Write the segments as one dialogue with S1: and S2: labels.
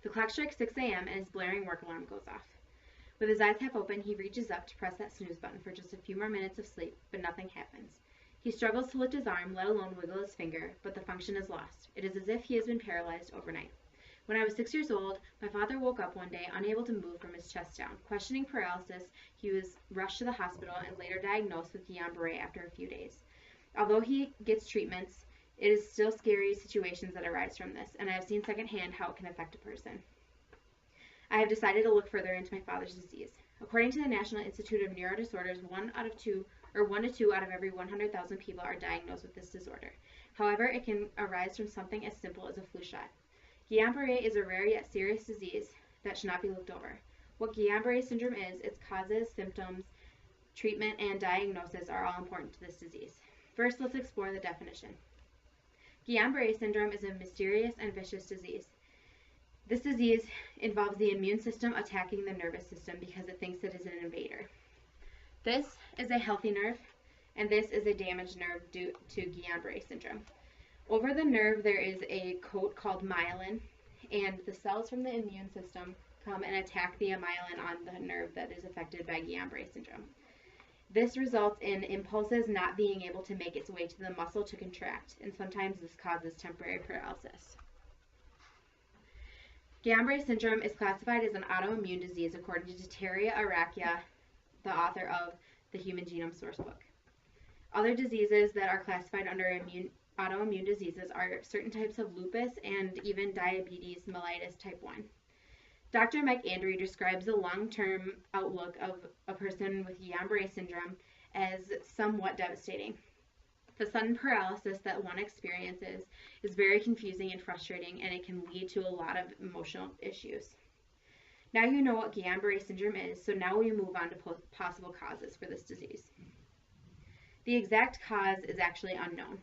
S1: The clock strikes 6 a.m. and his blaring work alarm goes off. With his eyes half open, he reaches up to press that snooze button for just a few more minutes of sleep, but nothing happens. He struggles to lift his arm, let alone wiggle his finger, but the function is lost. It is as if he has been paralyzed overnight. When I was 6 years old, my father woke up one day unable to move from his chest down. Questioning paralysis, he was rushed to the hospital and later diagnosed with Guillain-Barre after a few days. Although he gets treatments, it is still scary situations that arise from this, and I have seen secondhand how it can affect a person. I have decided to look further into my father's disease. According to the National Institute of Neurodisorders, 1 to 2 out of every 100,000 people are diagnosed with this disorder. However, it can arise from something as simple as a flu shot. Guillain-Barre is a rare yet serious disease that should not be looked over. What Guillain-Barre syndrome is, its causes, symptoms, treatment, and diagnosis are all important to this disease. First, let's explore the definition. Guillain-Barre syndrome is a mysterious and vicious disease. This disease involves the immune system attacking the nervous system because it thinks it is an invader. This is a healthy nerve, and this is a damaged nerve due to Guillain-Barre syndrome. Over the nerve, there is a coat called myelin, and the cells from the immune system come and attack the myelin on the nerve that is affected by Guillain-Barre syndrome. This results in impulses not being able to make its way to the muscle to contract, and sometimes this causes temporary paralysis. Guillain-Barre syndrome is classified as an autoimmune disease according to Terry Arakia, the author of the Human Genome Sourcebook. Other diseases that are classified under autoimmune diseases are certain types of lupus and even diabetes mellitus type 1. Dr. Mike Andrew describes the long-term outlook of a person with Guillain-Barre syndrome as somewhat devastating. The sudden paralysis that one experiences is very confusing and frustrating, and it can lead to a lot of emotional issues. Now you know what Guillain-Barre syndrome is, so now we move on to possible causes for this disease. The exact cause is actually unknown.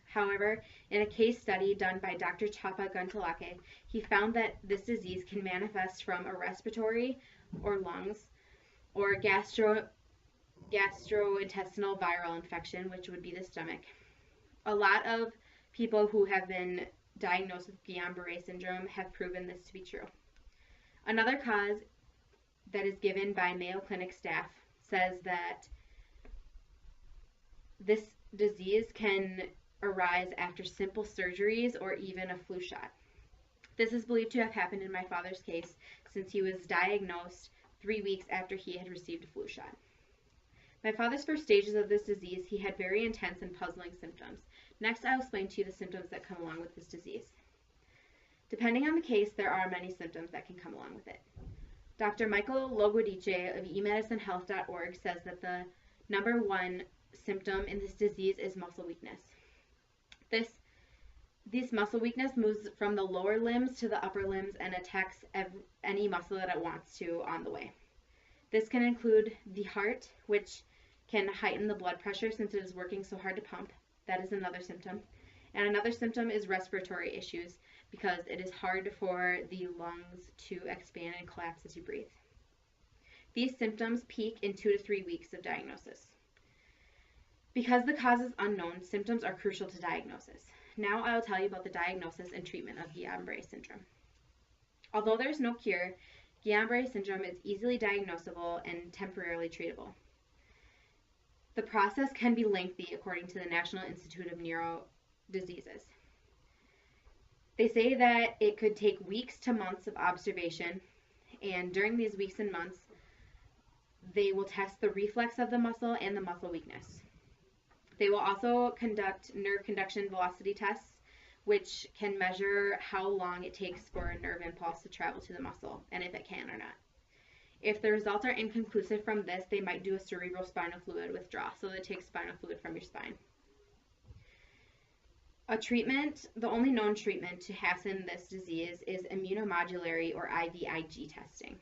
S1: However, in a case study done by Dr. Chapa Guntalake, he found that this disease can manifest from a respiratory or lungs or gastrointestinal viral infection, which would be the stomach. A lot of people who have been diagnosed with Guillain-Barre syndrome have proven this to be true. Another cause that is given by Mayo Clinic staff says that this disease can arise after simple surgeries or even a flu shot. This is believed to have happened in my father's case since he was diagnosed 3 weeks after he had received a flu shot. My father's first stages of this disease, he had very intense and puzzling symptoms. Next, I'll explain to you the symptoms that come along with this disease. Depending on the case, there are many symptoms that can come along with it. Dr. Michael Loguadice of emedicinehealth.org says that the number one symptom in this disease is muscle weakness. This muscle weakness moves from the lower limbs to the upper limbs and attacks any muscle that it wants to on the way. This can include the heart, which can heighten the blood pressure since it is working so hard to pump. That is another symptom. And another symptom is respiratory issues because it is hard for the lungs to expand and collapse as you breathe. These symptoms peak in 2 to 3 weeks of diagnosis. Because the cause is unknown, symptoms are crucial to diagnosis. Now I will tell you about the diagnosis and treatment of Guillain-Barre syndrome. Although there is no cure, Guillain-Barre syndrome is easily diagnosable and temporarily treatable. The process can be lengthy according to the National Institute of Neurodiseases. They say that it could take weeks to months of observation, and during these weeks and months, they will test the reflex of the muscle and the muscle weakness. They will also conduct nerve conduction velocity tests, which can measure how long it takes for a nerve impulse to travel to the muscle, and if it can or not. If the results are inconclusive from this, they might do a cerebral spinal fluid withdrawal, so they take spinal fluid from your spine. The only known treatment to hasten this disease is immunomodulatory or IVIG testing.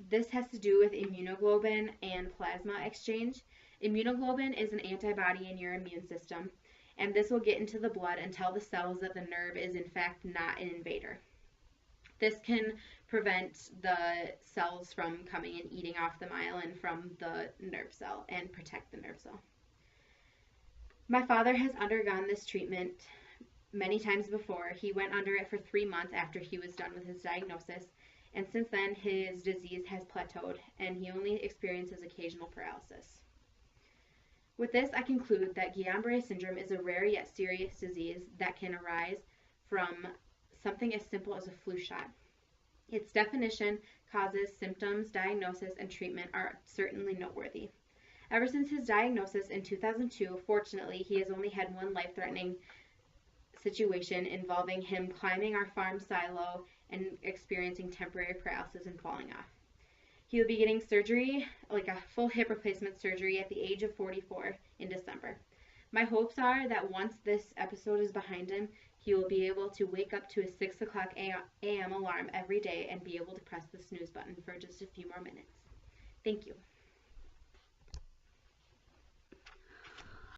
S1: This has to do with immunoglobulin and plasma exchange. Immunoglobulin is an antibody in your immune system, and this will get into the blood and tell the cells that the nerve is in fact not an invader. This can prevent the cells from coming and eating off the myelin from the nerve cell and protect the nerve cell. My father has undergone this treatment many times before. He went under it for 3 months after he was done with his diagnosis, and since then his disease has plateaued and he only experiences occasional paralysis. With this, I conclude that Guillain-Barré syndrome is a rare yet serious disease that can arise from something as simple as a flu shot. Its definition, causes, symptoms, diagnosis, and treatment are certainly noteworthy. Ever since his diagnosis in 2002, fortunately, he has only had one life-threatening situation involving him climbing our farm silo and experiencing temporary paralysis and falling off. He will be getting surgery, like a full hip replacement surgery, at the age of 44 in December. My hopes are that once this episode is behind him, he will be able to wake up to a 6 o'clock a.m. alarm every day and be able to press the snooze button for just a few more minutes. Thank you.